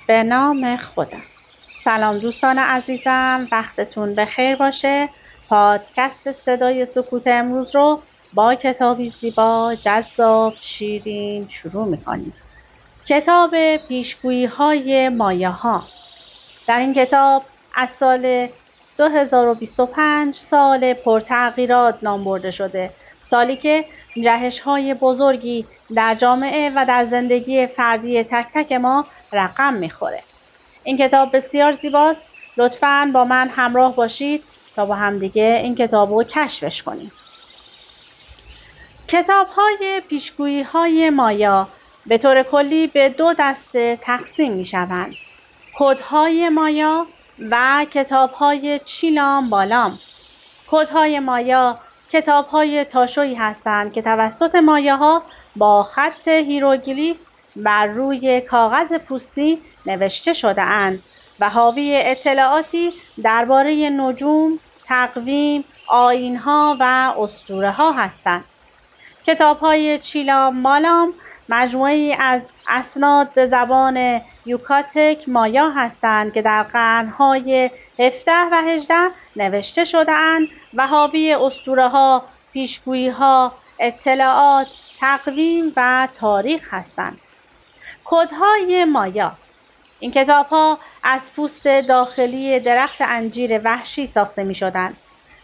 به نام خدا. سلام دوستان عزیزم، وقتتون بخیر باشه. پادکست صدای سکوت امروز رو با کتابی زیبا، جذاب، شیرین شروع میکنیم. کتاب پیشگویی‌های مایاها. در این کتاب از سال 2025 سال پرتغییرات نام برده شده، سالی که جهش‌های بزرگی در جامعه و در زندگی فردی تک تک ما رقم میخوره. این کتاب بسیار زیباست. لطفاً با من همراه باشید تا با همدیگه این کتاب رو کشفش کنیم. کتاب‌های پیشگویی‌های مایا به طور کلی به دو دسته تقسیم می‌شوند: کدهای مایا و کتاب‌های چیلام بالام. کدهای مایا کتاب‌های تاشویی هستند که توسط مایاها با خط هیروگلیف بر روی کاغذ پوستی نوشته شده‌اند و حاوی اطلاعاتی درباره نجوم، تقویم، آیین‌ها و اسطوره‌ها هستند. کتاب‌های چیلام بالام مجموعه‌ای از اسناد به زبان یوکاتک مایا هستند که در قرن‌های 17 و 18 نوشته شده‌اند و حاوی اسطوره‌ها، پیشگویی‌ها، اطلاعات، تقویم و تاریخ هستند. کدهای مایا. این کتاب‌ها از پوست داخلی درخت انجیر وحشی ساخته می‌شدند.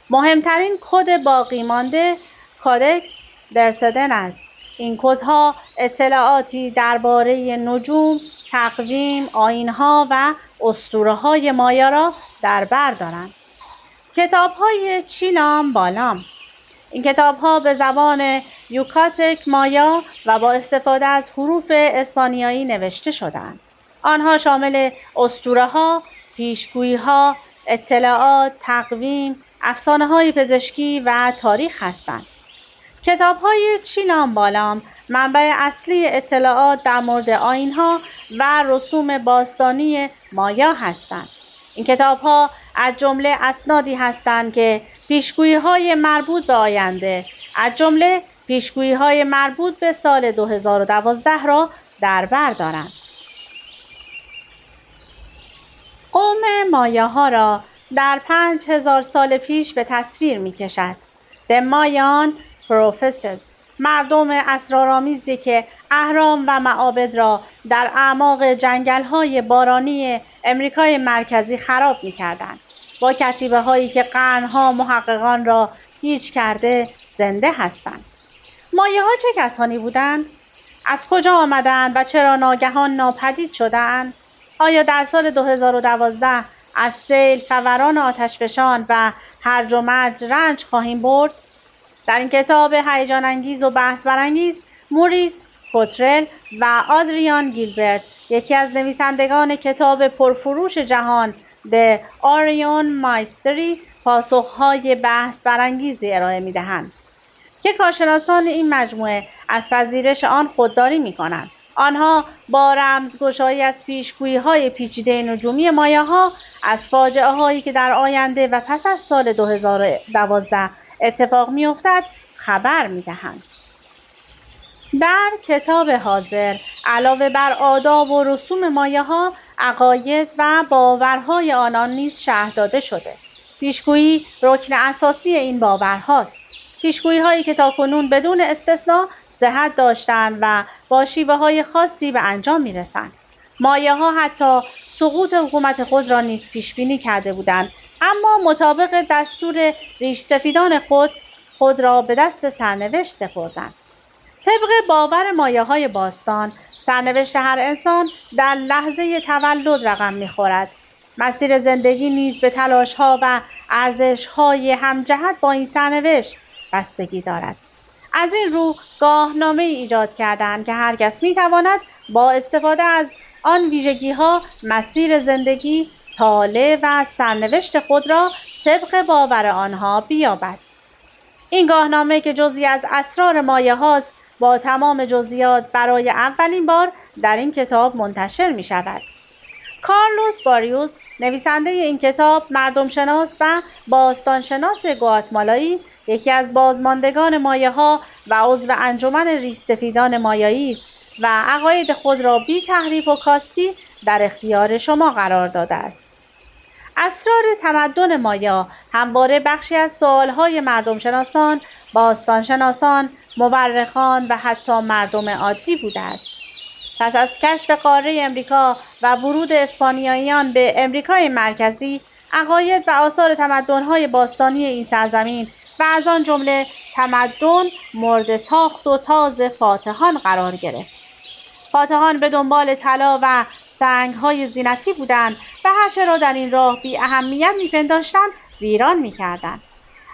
مهمترین کد باقی مانده کادکس درسدن است. این کدها اطلاعاتی درباره نجوم، تقویم، آیین‌ها و اسطوره‌های مایا را در بر دارند. کتاب‌های چیلام بالام. این کتاب‌ها به زبان یوکاتک مایا و با استفاده از حروف اسپانیایی نوشته شده‌اند. آنها شامل اسطوره‌ها، پیشگویی‌ها، اطلاعات، تقویم، افسانه‌های پزشکی و تاریخ هستند. کتاب‌های چیلام بالام منبع اصلی اطلاعات در مورد آیین‌ها و رسوم باستانی مایا هستند. این کتاب‌ها از جمله اسنادی هستند که پیشگویی‌های مربوط به آینده، از جمله پیشگویی‌های مربوط به سال 2012 را در بر دارند. قوم مایاها را در 5000 سال پیش به تصویر می‌کشد. The Mayan Prophets، مردم اسرارآمیزی که اهرام و معابد را در اعماق جنگل‌های بارانی امریکای مرکزی خراب می‌کردند. با کتیبه‌هایی که قرن‌ها محققان را گیج کرده زنده هستند. مایاها چه کسانی بودند؟ از کجا آمدند و چرا ناگهان ناپدید شدند؟ آیا در سال 2012 از سیل، فوران آتشفشان و هرج و مرج رنج خواهیم برد؟ در این کتاب هیجان انگیز و بحث برانگیز، موریس کوترل و آدریان گیلبرت، یکی از نویسندگان کتاب پرفروش جهان The Orion Mystery، پاسخهای بحث برانگیزی ارائه می‌دهند که کارشناسان این مجموعه از پذیرش آن خودداری می‌کنند. آنها با رمزگشایی از پیشگویی‌های پیچیده نجومی مایاها از فاجعه‌هایی که در آینده و پس از سال 2012 اتفاق می‌افتد خبر می‌دهند. در کتاب حاضر علاوه بر آداب و رسوم مایاها، عقاید و باورهای آنان نیز شرح داده شده. پیشگویی رکن اساسی این باورهاست. پیشگویی‌هایی که تاکنون بدون استثنا صحت داشتند و با شیوه‌های خاصی به انجام می‌رسند. مایاها حتی سقوط حکومت خود را نیز پیش‌بینی کرده بودند، اما مطابق دستور ریش سفیدان خود را به دست سرنوشت سپردند. طبق باور مایاهای باستان، سرنوشت هر انسان در لحظه تولد رقم می‌خورد. مسیر زندگی نیز به تلاش‌ها و ارزش‌های همجهت با این سرنوشت بستگی دارد. از این رو گاهنامه‌ای ایجاد کردند که هر کس می‌تواند با استفاده از آن ویژگی‌ها مسیر زندگی، طالع و سرنوشت خود را طبق باور آنها بیابد. این گاهنامه که جزئی از اسرار مایاهاست، با تمام جزئیات برای اولین بار در این کتاب منتشر می شود. کارلوس باریوس، نویسنده این کتاب، مردمشناس و باستانشناس گواتمالایی، یکی از بازماندگان مایاها و عضو انجمن ریش سفیدان مایایی است و عقاید خود را بی تحریف و کاستی در اختیار شما قرار داده است. اسرار تمدن مایا همواره بخشی از سوالهای مردم شناسان، باستانشناسان، مورخان و حتی مردم عادی بوده است. پس از کشف قاره امریکا و ورود اسپانیاییان به امریکای مرکزی، عقاید و آثار تمدن‌های باستانی این سرزمین و از آن جمله تمدن مورد تاخت و تاز فاتحان قرار گرفت. فاتحان به دنبال طلا و سنگ‌های زینتی بودند و هرچه را در این راه بی اهمیت می‌پنداشتند ویران می‌کردند.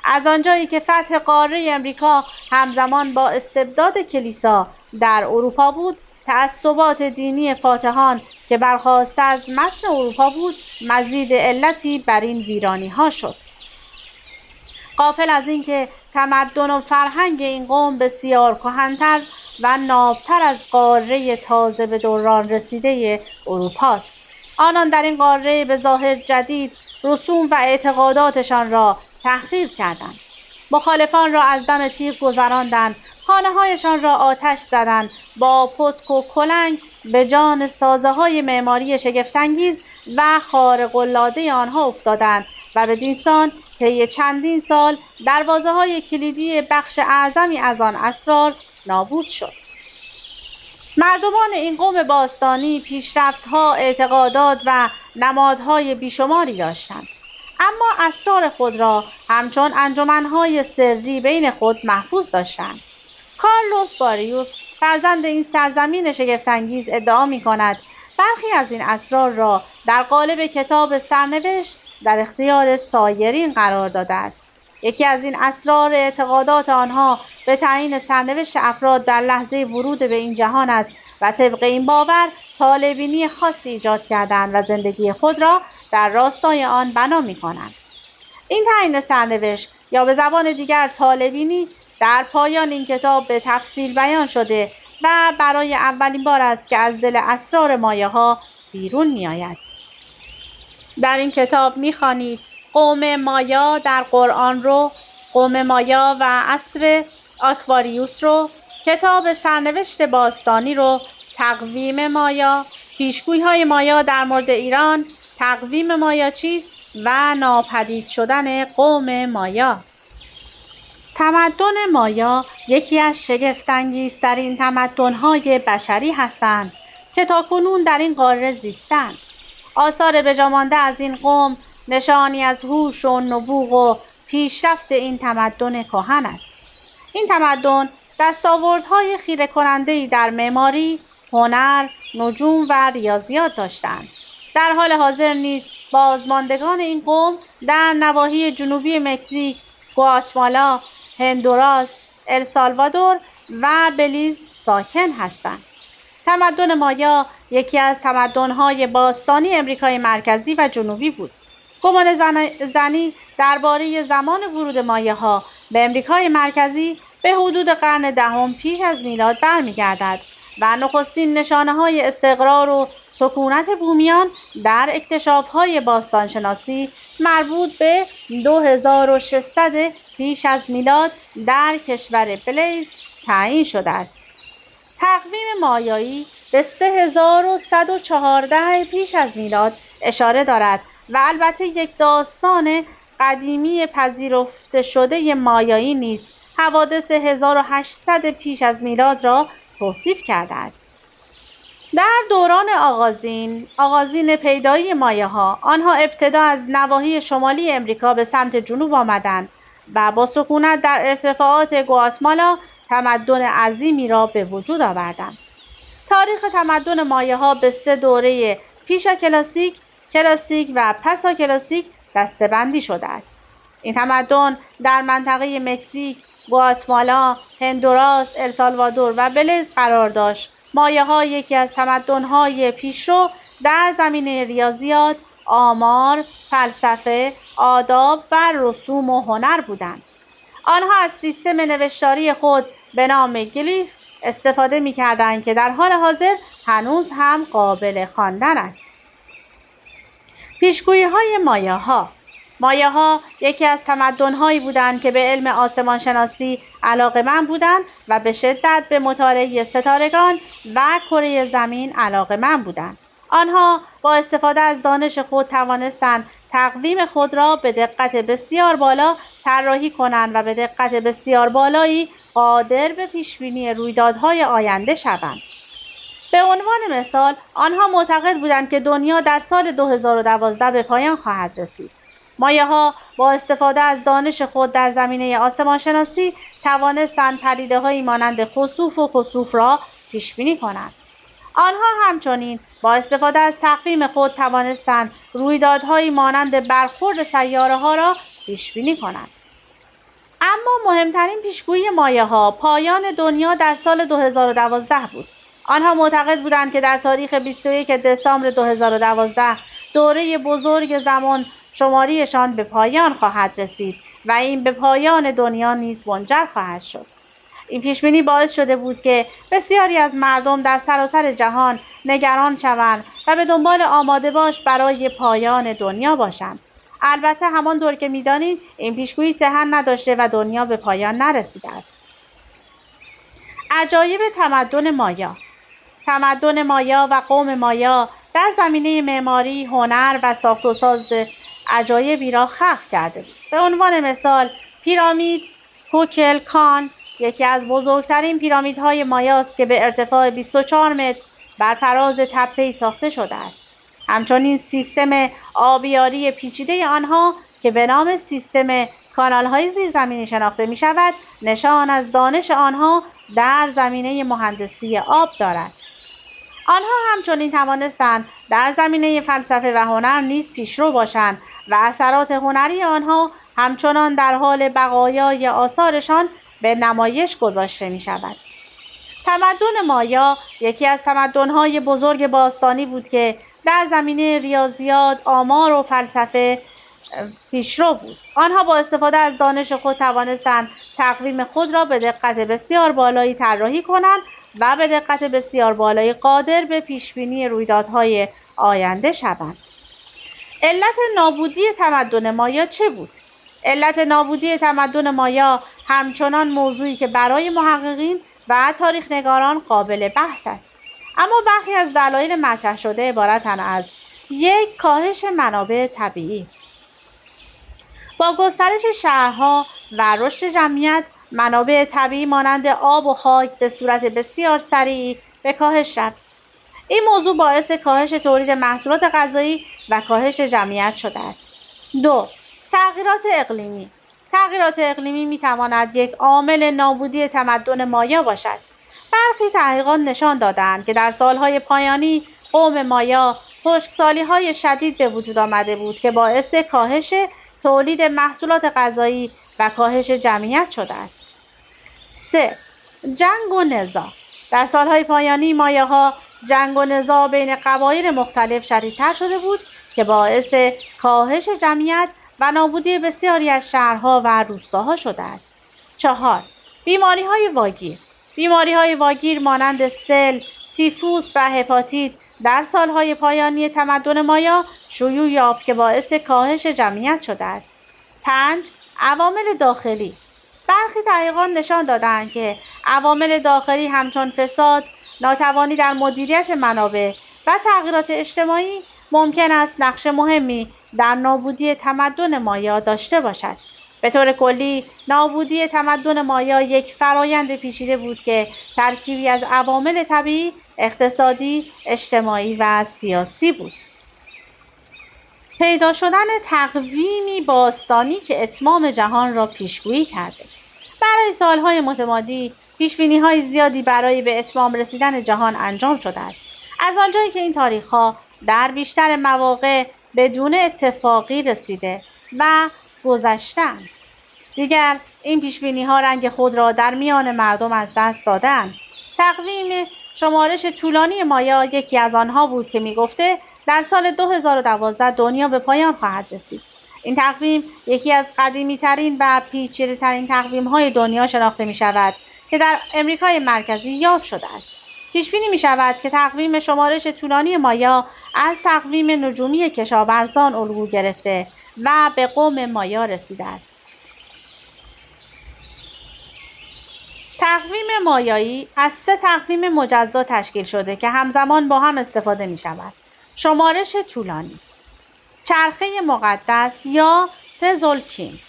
از آنجایی که فتح قاره امریکا همزمان با استبداد کلیسا در اروپا بود، تعصبات دینی فاتحان که برخواسته از متن اروپا بود مزید علتی بر این ویرانی‌ها شد. غافل از اینکه تمدن و فرهنگ این قوم بسیار کهن‌تر و نابتر از قاره تازه به دوران رسیده اروپاست. آنان در این قاره به ظاهر جدید رسوم و اعتقاداتشان را تحقیر کردند. مخالفان را از دم تیغ گذراندند، خانه‌هایشان را آتش زدند، با پتک و کلنگ به جان سازه‌های معماری شگفت‌انگیز و خارق‌العاده آنها افتادند و بدینسان طی چندین سال دروازه‌های کلیدی بخش اعظمی از آن اسرار نابود شد. مردمان این قوم باستانی پیشرفت‌ها، اعتقادات و نمادهای بیشماری داشتند، اما اسرار خود را همچون انجمن‌های سری بین خود محفوظ داشتند. کارلوس باریوس، فرزند این سرزمین شگفت‌انگیز، ادعا می‌کند برخی از این اسرار را در قالب کتاب سرنوشت در اختیار سایرین قرار داده است. یکی از این اسرار اعتقادات آنها به تعیین سرنوشت افراد در لحظه ورود به این جهان است و طبق این باور طالع‌بینی خاصی ایجاد کردند و زندگی خود را در راستای آن بنا می‌کنند. این تعیین سرنوشت یا به زبان دیگر طالع‌بینی در پایان این کتاب به تفصیل بیان شده و برای اولین بار است که از دل اسرار مایاها بیرون می‌آید. در این کتاب می‌خوانید قوم مایا در قرآن رو، قوم مایا و عصر آکواریوس رو، کتاب سرنوشت باستانی رو، تقویم مایا، پیشگویی‌های مایا در مورد ایران، تقویم مایا چیست و ناپدید شدن قوم مایا. تمدن مایا یکی از شگفت‌انگیزترین تمدن‌های بشری هستند که تاکنون در این قاره زیستند. آثار بجامانده از این قوم نشانی از هوش و نبوغ و پیشرفت این تمدن کهن است. این تمدن دستاوردهای خیره کننده‌ای در معماری، هنر، نجوم و ریاضیات داشتند. در حال حاضر نیز بازماندگان این قوم در نواحی جنوبی مکزیک، گواتمالا، هندوراس، السالوادور و بلیز ساکن هستند. تمدن مایا یکی از تمدن‌های باستانی امریکای مرکزی و جنوبی بود. گمان زنی درباره زمان ورود مایاها به امریکای مرکزی به حدود قرن دهم پیش از میلاد برمیگردد و نخستین نشانه‌های استقرار و سکونت بومیان در اکتشاف‌های باستانشناسی مربوط به 2600 پیش از میلاد در کشور بلیز تعیین شده است. تقویم مایایی به 3114 پیش از میلاد اشاره دارد و البته یک داستان قدیمی پذیرفته شده مایایی نیز حوادث 1800 پیش از میلاد را توصیف کرده است. در دوران آغازین پیدایی مایاها، آنها ابتدا از نواحی شمالی امریکا به سمت جنوب آمدند و با سکونت در ارتفاعات گواتمالا تمدن عظیمی را به وجود آوردند. تاریخ تمدن مایاها به 3 دوره پیشا کلاسیک و پسا کلاسیک دسته‌بندی شده است. این تمدن در منطقه مکزیک، گواتمالا، هندوراس، السالوادور و بلیز قرار داشت. مایاها یکی از تمدن‌های پیشرو در زمینه ریاضیات، آمار، فلسفه، آداب و رسوم و هنر بودند. آنها از سیستم نوشتاری خود به نام گلیف استفاده می‌کردند که در حال حاضر هنوز هم قابل خواندن است. پیشگویی‌های مایاها. مایاها یکی از تمدن‌هایی بودند که به علم آسمان شناسی علاقه‌مند بودند و به شدت به مطالعه ستارگان و کره زمین علاقه‌مند بودند. آنها با استفاده از دانش خود توانستند تقویم خود را به دقت بسیار بالا طراحی کنند و به دقت بسیار بالایی قادر به پیشبینی رویدادهای آینده شوند. به عنوان مثال، آنها معتقد بودند که دنیا در سال 2012 به پایان خواهد رسید. مایاها با استفاده از دانش خود در زمینه آسمان شناسی توانستند پدیده‌هایی مانند خسوف و کسوف را پیش بینی کنند. آنها همچنین با استفاده از تقویم خود توانستند رویدادهایی مانند برخورد سیاره‌ها را پیش بینی کنند. اما مهمترین پیشگویی مایاها پایان دنیا در سال 2012 بود. آنها معتقد بودند که در تاریخ 21 دسامبر 2012 دوره بزرگ زمان شماریشان به پایان خواهد رسید و این به پایان دنیا نیز منجر خواهد شد. این پیشبینی باعث شده بود که بسیاری از مردم در سراسر جهان نگران شوند و به دنبال آماده باش برای پایان دنیا باشند. البته همانطور که می‌دانید این پیشگویی صحت نداشته و دنیا به پایان نرسیده است. عجایب تمدن مایا. تمدن مایا و قوم مایا در زمینه معماری، هنر و ساخت و ساز عجایبی را خلق کرده بود. به عنوان مثال، پیرامید کوکلکان یکی از بزرگترین پیرامیدهای مایاست که به ارتفاع 24 متر بر فراز تپه‌ای ساخته شده است. همچنین سیستم آبیاری پیچیده آنها که به نام سیستم کانال‌های زیرزمینی شناخته می‌شود، نشان از دانش آنها در زمینه مهندسی آب دارد. آنها همچنین توانستند در زمینه فلسفه و هنر نیز پیشرو باشند و اثرات هنری آنها همچنان در حال بقایای آثارشان به نمایش گذاشته می شود. تمدن مایا یکی از تمدن‌های بزرگ باستانی بود که در زمینه ریاضیات، آمار و فلسفه پیشرو بود. آنها با استفاده از دانش خود توانستند تقویم خود را به دقت بسیار بالایی طراحی کنند و به دقت بسیار بالایی قادر به پیشبینی رویدادهای آینده شوند. علت نابودی تمدن مایا چه بود؟ علت نابودی تمدن مایا همچنان موضوعی که برای محققین و تاریخ‌نگاران قابل بحث است. اما برخی از دلایل مطرح شده عبارتند از: 1. کاهش منابع طبیعی. با گسترش شهرها و رشد جمعیت، منابع طبیعی مانند آب و خاک به صورت بسیار سریعی به کاهش رفت. این موضوع باعث کاهش تولید محصولات غذایی و کاهش جمعیت شده است. 2. تغییرات اقلیمی. تغییرات اقلیمی می‌تواند یک عامل نابودی تمدن مایا باشد. برخی تحقیقات نشان دادند که در سالهای پایانی قوم مایا خشکسالی‌های شدید به وجود آمده بود که باعث کاهش تولید محصولات غذایی و کاهش جمعیت شده است. 3. جنگ و نزاع. در سالهای پایانی مایاها جنگ و نزاع بین قبایل مختلف شدیدتر شده بود که باعث کاهش جمعیت و نابودی بسیاری از شهرها و روستاها شده است. 4. بیماری‌های واگیر. بیماری‌های واگیر مانند سل، تیفوس و هپاتیت در سالهای پایانی تمدن مایا شیوع یافت که باعث کاهش جمعیت شده است. 5. عوامل داخلی. برخی تحقیقات نشان دادند که عوامل داخلی همچون فساد، ناتوانی در مدیریت منابع و تغییرات اجتماعی ممکن است نقش مهمی در نابودی تمدن مایا داشته باشد. به طور کلی، نابودی تمدن مایا یک فرایند پیچیده بود که ترکیبی از عوامل طبیعی، اقتصادی، اجتماعی و سیاسی بود. پیدا شدن تقویمی باستانی که اتمام جهان را پیشگویی کرده. برای سالهای متمادی پیشبینی‌های زیادی برای به اتمام رسیدن جهان انجام شده است. از آنجایی که این تاریخ‌ها در بیشتر مواقع بدون اتفاقی رسیده و گذشتند، دیگر این پیشبینی‌ها رنگ خود را در میان مردم از دست دادند. تقویم شمارش طولانی مایا یکی از آنها بود که می‌گفته در سال 2012 دنیا به پایان خواهد رسید. این تقویم یکی از قدیمی‌ترین و پیچیده‌ترین تقویم‌های دنیا شناخته می‌شود که در امریکای مرکزی یافت شده است. پیش‌بینی می‌شود که تقویم شمارش طولانی مایا از تقویم نجومی کشاورزان الگو گرفته و به قوم مایا رسیده است. تقویم مایایی از 3 تقویم مجزا تشکیل شده که همزمان با هم استفاده می شود. شمارش طولانی، چرخه مقدس یا تزولکین،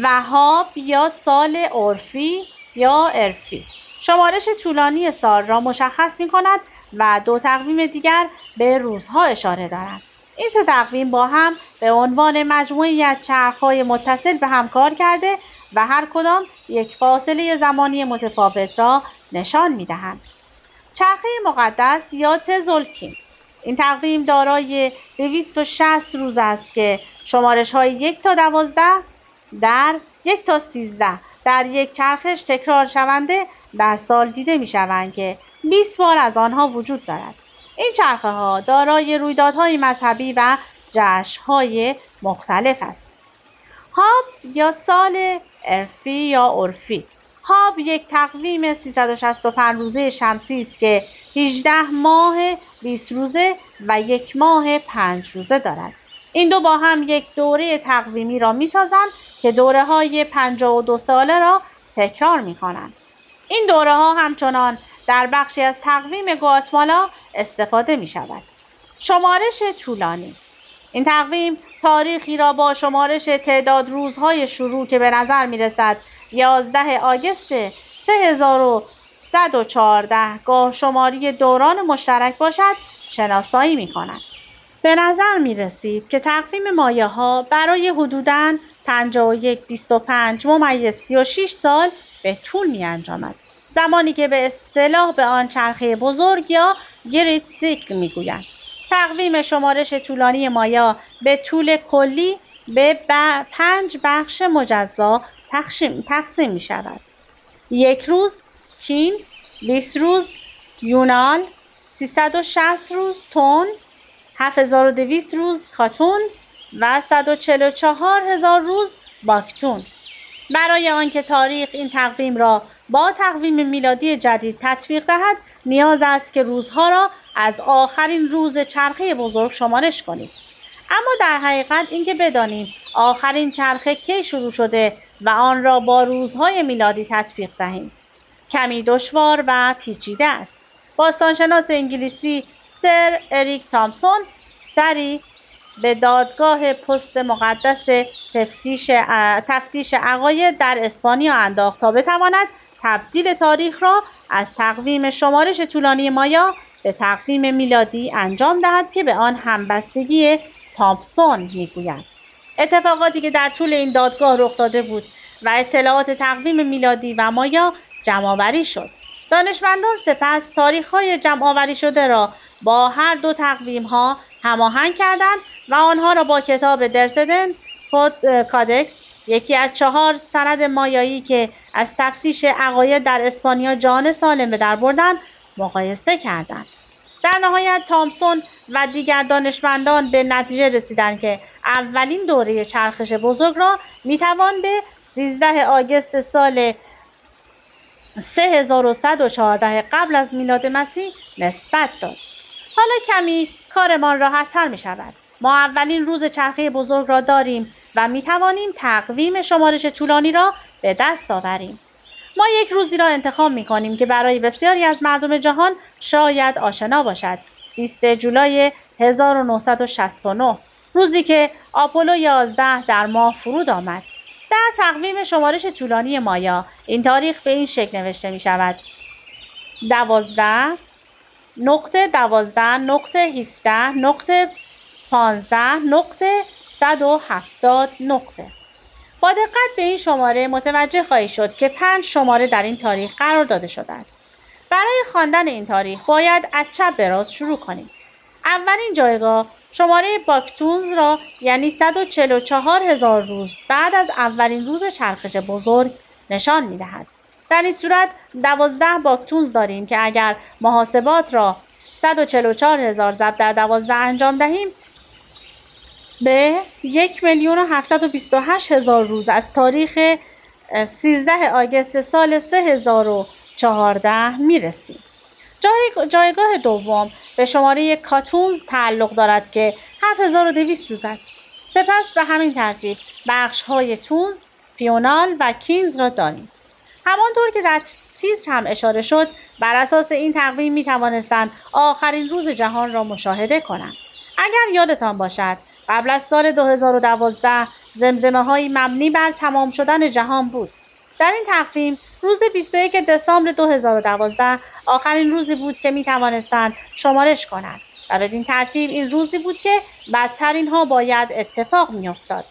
وهاب یا سال عرفی یا عرفی. شمارش طولانی سال را مشخص می کند و 2 تقویم دیگر به روزها اشاره دارند. این 3 تقویم با هم به عنوان مجموعه‌ای از چرخ‌های متصل به هم کار کرده و هر کدام یک فاصله زمانی متفاوت را نشان می‌دهند. چرخه مقدس یا تزولکین، این تقویم دارای 260 روز است که شمارش‌های 1 تا 12 در 1 تا 13 در یک چرخش تکرار شونده در سال دیده می‌شوند که 20 بار از آنها وجود دارد. این چرخه‌ها دارای رویدادهای مذهبی و جشن‌های مختلف است. هاب یا سال عرفی یا عرفی. هاب یک تقویم 365 روزه شمسی است که 18 ماه 20 روزه و 1 ماه 5 روزه دارد. این دو با هم یک دوره تقویمی را می‌سازند که دوره‌های 52 ساله را تکرار می‌کنند. این دوره‌ها همچنان در بخشی از تقویم گواتمالا استفاده می‌شود. شمارش طولانی، این تقویم تاریخی را با شمارش تعداد روزهای شروع که به نظر می‌رسد 11 آگوست 3114 گاه شماری دوران مشترک باشد شناسایی می‌کند. به نظر می‌رسید که تقویم مایاها برای حدوداً 51-25-36 سال به طول می‌انجامد، زمانی که به اصطلاح به آن چرخه بزرگ یا گریت سیکل می‌گویند. تقویم شمارش طولانی مایا به طول کلی به 5 بخش مجزا تقسیم می شود. 1 روز کین، 20 روز یونال، 360 روز تون، 7200 روز کاتون و 144,000 روز باکتون. برای آنکه تاریخ این تقویم را با تقویم میلادی جدید تطبیق دهد، نیاز است که روزها را از آخرین روز چرخه بزرگ شمارش کنید. اما در حقیقت اینکه بدانیم آخرین چرخه کی شروع شده و آن را با روزهای میلادی تطبیق دهیم کمی دشوار و پیچیده است. باستانشناس انگلیسی سر اریک تامسون سری به دادگاه پست مقدس تفتیش عقاید در اسپانیا انداخت تا بتواند تبدیل تاریخ را از تقویم شمارش طولانی مایا به تقویم میلادی انجام دهد که به آن همبستگی تامسون میگویند. اتفاقاتی که در طول این دادگاه رخ داده بود و اطلاعات تقویم میلادی و مایا جمع‌آوری شد. دانشمندان سپس تاریخ‌های جمع‌آوری شده را با هر 2 تقویم‌ها هماهنگ کردند و آنها را با کتاب درسدن کادکس، یکی از 4 سند مایایی که از تفتیش عقاید در اسپانیا جان سالم به در بردند، مقایسه کردند. در نهایت تامسون و دیگر دانشمندان به نتیجه رسیدند که اولین دوره چرخش بزرگ را میتوان به 13 آگوست سال 3114 قبل از میلاد مسیح نسبت داد. حالا کمی کارمان راحت‌تر می شود. ما اولین روز چرخه بزرگ را داریم و می توانیم تقویم شمارش طولانی را به دست آوریم. ما یک روزی را انتخاب می کنیم که برای بسیاری از مردم جهان شاید آشنا باشد. 20 جولای 1969، روزی که آپولو 11 در ماه فرود آمد. در تقویم شمارش طولانی مایا این تاریخ به این شکل نوشته می شود: 12.12.17.15.170. با دقت به این شماره متوجه خواهید شد که 5 شماره در این تاریخ قرار داده شده است. برای خواندن این تاریخ باید از چپ به راست شروع کنیم. اولین جایگاه شماره باکتونز را یعنی 144,000 روز بعد از اولین روز چرخش بزرگ نشان می‌دهد. در این صورت 12 باکتونز داریم که اگر محاسبات را 144,000 ضرب در 12 انجام دهیم به 1,728,000 روز از تاریخ 13 آگوست سال 3014 میرسیم. جایگاه دوم به شماره کاتونز تعلق دارد که 7200 روز است. سپس به همین ترتیب بخش‌های تونز، پیونال و کینز را داریم. همانطور که در تیتر هم اشاره شد، بر اساس این تقویم می توانستند آخرین روز جهان را مشاهده کنند. اگر یادتان باشد، قبل از سال 2012 زمزمه‌هایی مبنی بر تمام شدن جهان بود. در این تقویم روز 21 دسامبر 2012 آخرین روزی بود که می توانستند شمارش کنند و بدین ترتیب این روزی بود که بدترین ها باید اتفاق می افتاد.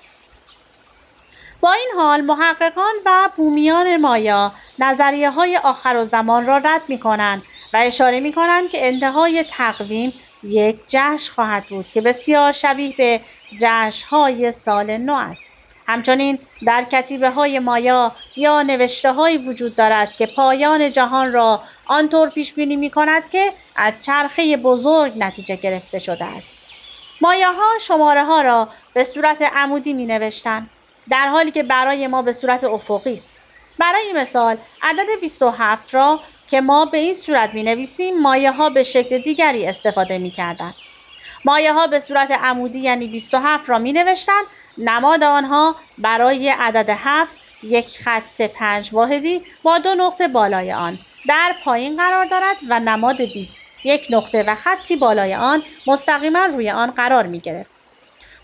با این حال محققان و بومیان مایا نظریه های آخرالزمان را رد می کنند و اشاره می کنند که انتهای تقویم یک جشن خواهد بود که بسیار شبیه به جشن‌های سال نو است. همچنین در کتیبه های مایا یا نوشته هایی وجود دارد که پایان جهان را آنطور پیش بینی می کند که از چرخه بزرگ نتیجه گرفته شده است. مایاها شماره ها را به صورت عمودی می نوشتند، در حالی که برای ما به صورت افقی است. برای مثال عدد 27 را که ما به این صورت می نویسیم، مایاها به شکل دیگری استفاده می کردند. مایاها به صورت عمودی یعنی 27 را می نوشتند. نماد آنها برای عدد 7 یک خط 5 واحدی با 2 نقطه بالای آن در پایین قرار دارد و نماد 20 یک نقطه و خطی بالای آن مستقیما روی آن قرار می گرفت.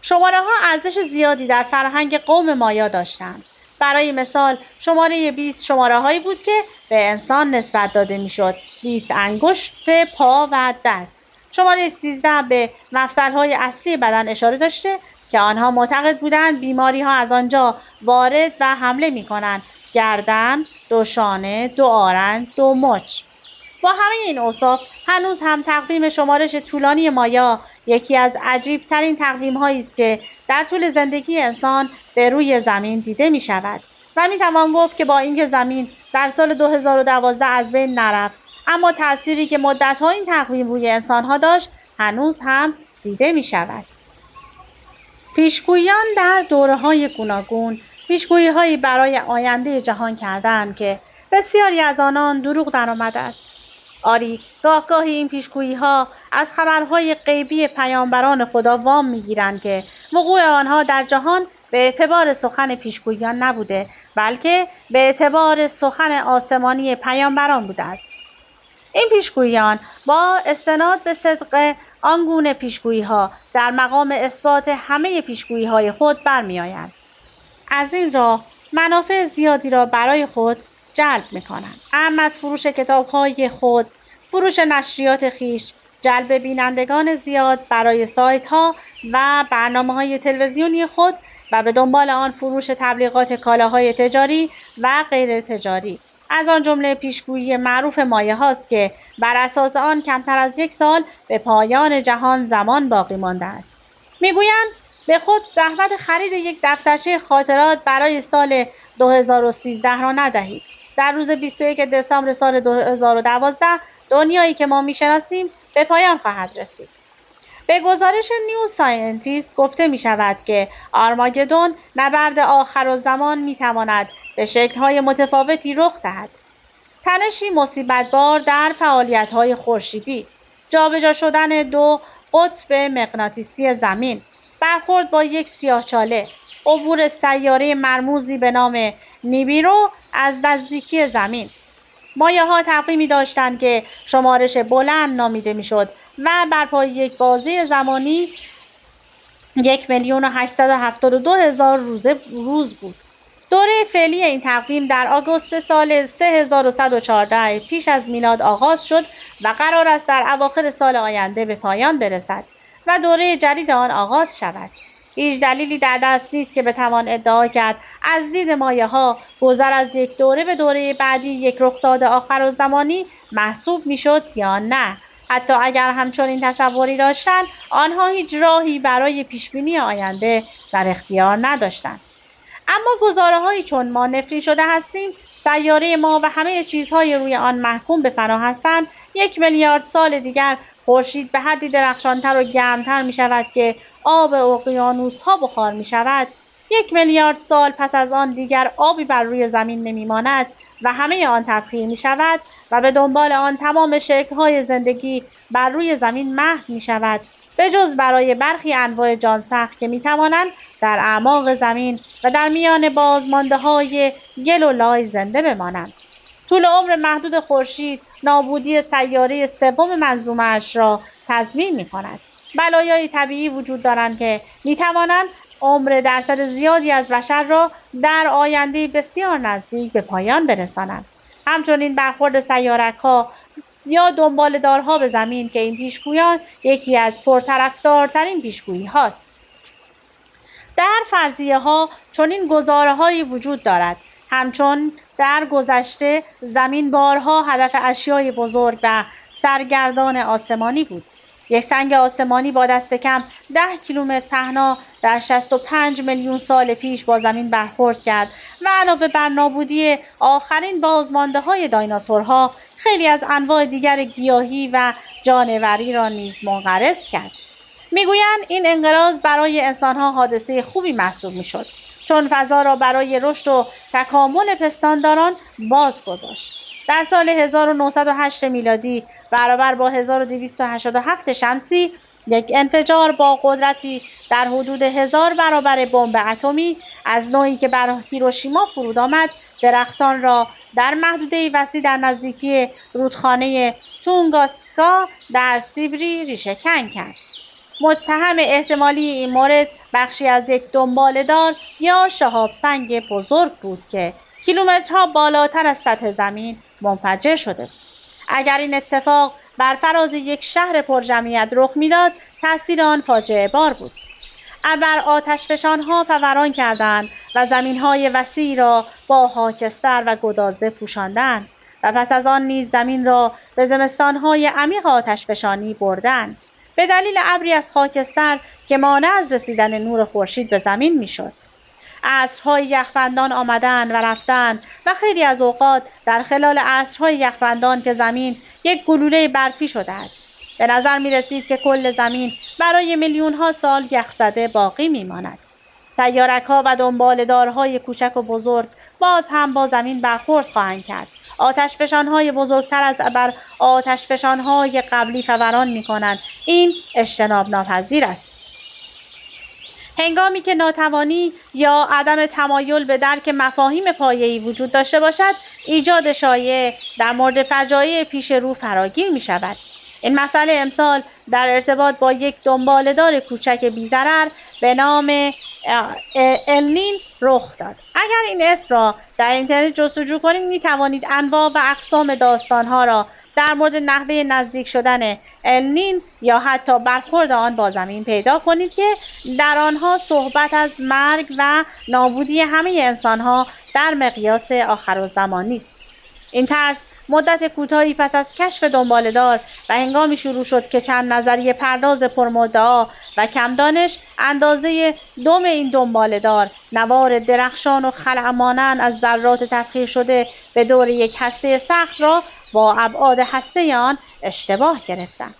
شماره ها ارزش زیادی در فرهنگ قوم مایا داشتند. برای مثال شماره 20 شماره هایی بود که به انسان نسبت داده می شد. 20 انگشت پا و دست. شماره 13 به مفصل های اصلی بدن اشاره داشته که آنها معتقد بودند بیماری ها از آنجا وارد و حمله می کنند. گردن، 2 شانه، 2 آرنج، 2 مچ. با همه این اوصاف هنوز هم تقویم شمارش طولانی مایا یکی از عجیب ترین تقویم هایی است که در طول زندگی انسان به روی زمین دیده می شود و می توان گفت که با اینکه زمین در سال 2012 از بین نرفت، اما تأثیری که مدت‌ها این تقویم روی انسان‌ها داشت هنوز هم دیده می شود. پیشگویان در دوره‌های گوناگون پیشگویی‌هایی برای آینده جهان کردند که بسیاری از آنان دروغ درآمده است. آری، گاهی این پیشگویی‌ها از خبرهای غیبی پیامبران خدا وام می‌گیرند که وقوع آنها در جهان به اعتبار سخن پیشگویان نبوده، بلکه به اعتبار سخن آسمانی پیامبران بوده است. این پیشگویان با استناد به صدق آنگونه پیشگویی‌ها در مقام اثبات همه پیشگویی‌های خود برمی‌آیند. از این راه منافع زیادی را برای خود جلب می‌کنند. اما از فروش کتاب‌های خود، فروش نشریات خیش، جلب بینندگان زیاد برای سایت‌ها و برنامه‌های تلویزیونی خود و به دنبال آن فروش تبلیغات کالاهای تجاری و غیر تجاری. از آن جمله پیشگویی معروف مایه هاست که بر اساس آن کمتر از 1 سال به پایان جهان زمان باقی مانده است. میگویند به خود زحمت خرید یک دفترچه خاطرات برای سال 2013 را ندهید. در روز 21 دسامبر سال 2012 دنیایی که ما میشناسیم به پایان خواهد رسید. به گزارش نیو ساینتیست گفته می شود که آرماگدون نبرد آخرالزمان می تواند به شکل‌های متفاوتی رخ دهد. تنشی مصیبت‌بار در فعالیت‌های خورشیدی، جابجا شدن 2 قطب مغناطیسی زمین، برخورد با یک سیاهچاله، عبور سیاره مرموزی به نام نیبیرو از نزدیکی زمین. مایه‌ها تقویمی داشتند که شمارش بلند نامیده میشد و بر پای یک بازه زمانی 1,872,000 روز بود. دوره فعلی این تقویم در آگوست سال 3114 پیش از میلاد آغاز شد و قرار است در اواخر سال آینده به پایان برسد و دوره جدید آن آغاز شود. هیچ دلیلی در دست نیست که بتوان ادعا کرد از دید مایه‌ها گذر از یک دوره به دوره بعدی یک رخداد آخرالزمانی محسوب میشد یا نه. حتی اگر همچنین تصوری داشتند، آنها هیچ راهی برای پیشبینی آینده در اختیار نداشتند. اما گزاره‌هایی چون ما نفرین شده هستیم، سیاره ما و همه چیزهای روی آن محکوم به فنا هستند، 1 میلیارد سال دیگر خورشید به حدی درخشانتر و گرمتر می شود که آب اقیانوس‌ها بخار می شود. 1 میلیارد سال پس از آن دیگر آبی بر روی زمین نمی ماند و همه آن تبخیر می شود و به دنبال آن تمام شکل‌های زندگی بر روی زمین محو می شود، به جز برای برخی انواع جانسخت که می توانند در اعماق زمین و در میان بازمانده‌های گل و لای زنده بمانند. طول عمر محدود خورشید نابودی سیاره سوم منظومه‌اش را تضمین می‌کند. بلایای طبیعی وجود دارند که می‌توانند عمر درصد زیادی از بشر را در آینده بسیار نزدیک به پایان برسانند. همچنین برخورد سیارک‌ها یا دنباله‌دارها به زمین که این پیشگویان یکی از پرطرفدارترین پیشگویی هاست. در فرضیه ها چنین گزاره‌هایی وجود دارد، همچون در گذشته زمین بارها هدف اشیای بزرگ و سرگردان آسمانی بود. یک سنگ آسمانی با دست کم 10 کیلومتر پهنا در 65 میلیون سال پیش با زمین برخورد کرد و علاوه بر نابودی آخرین بازمانده‌های دایناسورها، خیلی از انواع دیگر گیاهی و جانوری را نیز منقرض کرد. میگویند این انقراض برای انسانها حادثه خوبی محسوب میشد، چون فضا را برای رشد و تکامل پستانداران باز گذاشت. در سال 1908 میلادی برابر با 1287 شمسی، یک انفجار با قدرتی در حدود 1000 برابر بمب اتمی از نوعی که بر هیروشیما فرود آمد، درختان را در محدوده وسیع در نزدیکی رودخانه تونگاسکا در سیبری ریشه‌کن کرد. متهم احتمالی این مورد بخشی از یک دنباله‌دار یا شهاب سنگ بزرگ بود که کیلومترها بالاتر از سطح زمین منفجر شده بود. اگر این اتفاق بر فراز یک شهر پرجمعیت رخ میداد، تأثیر آن فاجعه بار بود. ابر آتشفشان‌ها فوران کردند و زمین‌های وسیع را با خاکستر و گدازه پوشاندند و پس از آن نیز زمین را به زمستان‌های عمیق آتشفشانی بردند، به دلیل ابری از خاکستر که مانع از رسیدن نور خورشید به زمین میشد. عصرهای یخبندان آمدند و رفتند و خیلی از اوقات در خلال عصرهای یخبندان که زمین یک گلوله برفی شده است، به نظر می رسید که کل زمین برای میلیون‌ها سال یخزده باقی می ماند. سیارک‌ها و دنباله‌دارهای کوچک و بزرگ باز هم با زمین برخورد خواهند کرد. آتشفشان‌های بزرگتر از بر آتشفشان‌های قبلی فوران می‌کنند. این اجتناب ناپذیر است. هنگامی که ناتوانی یا عدم تمایل به درک مفاهیم پایه‌ای وجود داشته باشد، ایجاد شایعه در مورد فجایع پیش رو فراگیر می‌شود. این مسئله امسال در ارتباط با یک دنباله‌دار کوچک بی‌ضرر به نام النین رخ داد. اگر این اسم را در اینترنت جستجو کنید، می توانید انواع و اقسام داستان‌ها را در مورد نحوه نزدیک شدن النین یا حتی برخورد آن با زمین پیدا کنید که در آنها صحبت از مرگ و نابودی همه انسان‌ها در مقیاس آخرالزمانی است. این ترس مدت کوتاهی پس از کشف دنباله‌دار و هنگامی شروع شد که چند نظریه پرداز پرمدعا و کم دانش اندازه دم این دنباله‌دار نوار درخشان و خلع مانند از ذرات تفکیک شده به دور یک هسته سخت را با ابعاد هسته آن اشتباه گرفتند.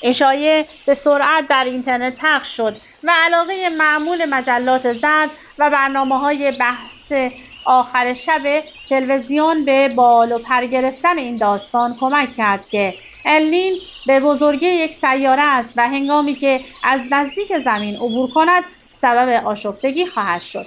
این شایعه به سرعت در اینترنت پخش شد و علاقه معمول مجلات زرد و برنامه‌های بحث آخر شب تلویزیون به بال و پر گرفتن این داستان کمک کرد که النین به بزرگی یک سیاره است و هنگامی که از نزدیک زمین عبور کند سبب آشفتگی خواهد شد.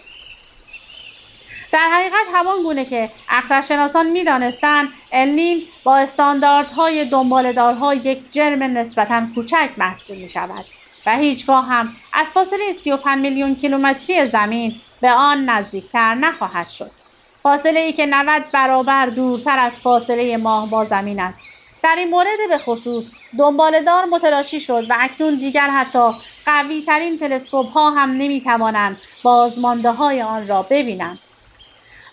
در حقیقت همان گونه که اخترشناسان می‌دانستند النین با استانداردهای دنباله‌دارها یک جرم نسبتاً کوچک محسوب می‌شود و هیچگاه هم از فاصله 35 میلیون کیلومتری زمین به آن نزدیکتر نخواهد شد. فاصله ای که 90 برابر دورتر از فاصله ماه با زمین است. در این مورد به خصوص دنباله‌دار متلاشی شد و اکنون دیگر حتی قوی ترین تلسکوپ ها هم نمی توانند بازمانده های آن را ببینند.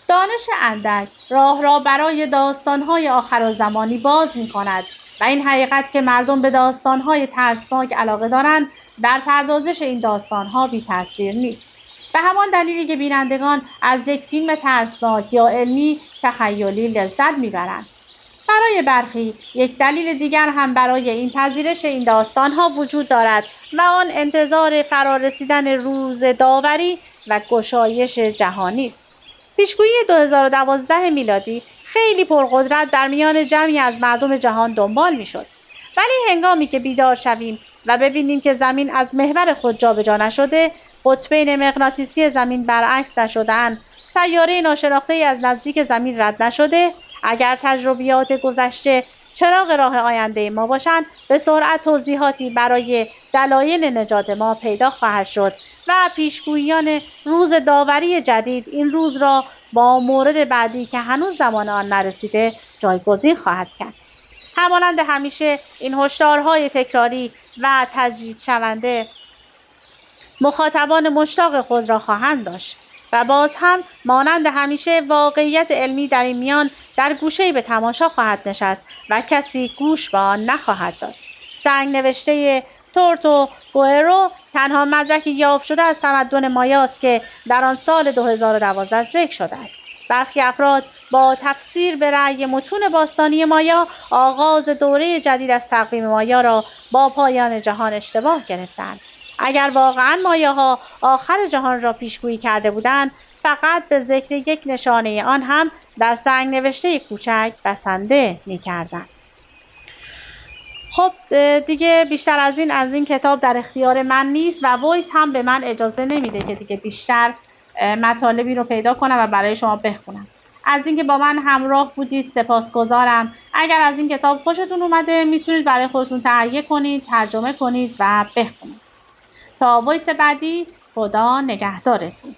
دانش اندک راه را برای داستان های آخرالزمانی باز می کند و این حقیقت که مردم به داستان های ترسناک علاقه دارند در پردازش این داستان ها بی تاثیر نیست. به همان دلیلی که بینندگان از یک فیلم ترسناک یا علمی تخیلی لذت میبرند. برای برخی یک دلیل دیگر هم برای این پذیرش این داستان‌ها وجود دارد و آن انتظار فرارسیدن روز داوری و گشایش جهانی است. پیشگویی 2012 میلادی خیلی پرقدرت در میان جمعی از مردم جهان دنبال میشد. ولی هنگامی که بیدار شویم و ببینیم که زمین از محور خود جابجا نشده، قطبین مغناطیسی زمین برعکس نشده‌اند، سیاره ناشناخته از نزدیک زمین رد نشده، اگر تجربیات گذشته چراغ راه آینده ما باشند، به سرعت توضیحاتی برای دلایل نجات ما پیدا خواهد شد و پیشگویان روز داوری جدید این روز را با مورد بعدی که هنوز زمان آن نرسیده جایگزین خواهد کرد. همانند همیشه این هشدارهای تکراری و تجدید شونده مخاطبان مشتاق خود را خواهند داشت و باز هم مانند همیشه واقعیت علمی در این میان در گوشه‌ای به تماشا خواهد نشست و کسی گوش به آن نخواهد داد. سنگ نوشته تورتو گوئرو تنها مدرکی یافت شده از تمدن مایاست که در آن سال 2012 ذکر شده است. برخی افراد با تفسیر به رأی متون باستانی مایا آغاز دوره جدید از تقویم مایا را با پایان جهان اشتباه گرفتند. اگر واقعا مایاها آخر جهان را پیشگویی کرده بودند، فقط به ذکر یک نشانه آن هم در سنگ نوشته کوچک بسنده می‌کردند. خب دیگه بیشتر از این کتاب در اختیار من نیست و وایس هم به من اجازه نمیده که دیگه بیشتر مطالبی رو پیدا کنم و برای شما بخونم. از اینکه با من همراه بودید سپاسگزارم. اگر از این کتاب خوشتون اومده میتونید برای خودتون تهیه کنید، ترجمه کنید و بخونید. تا وایس بعدی، خدا نگهدارتون.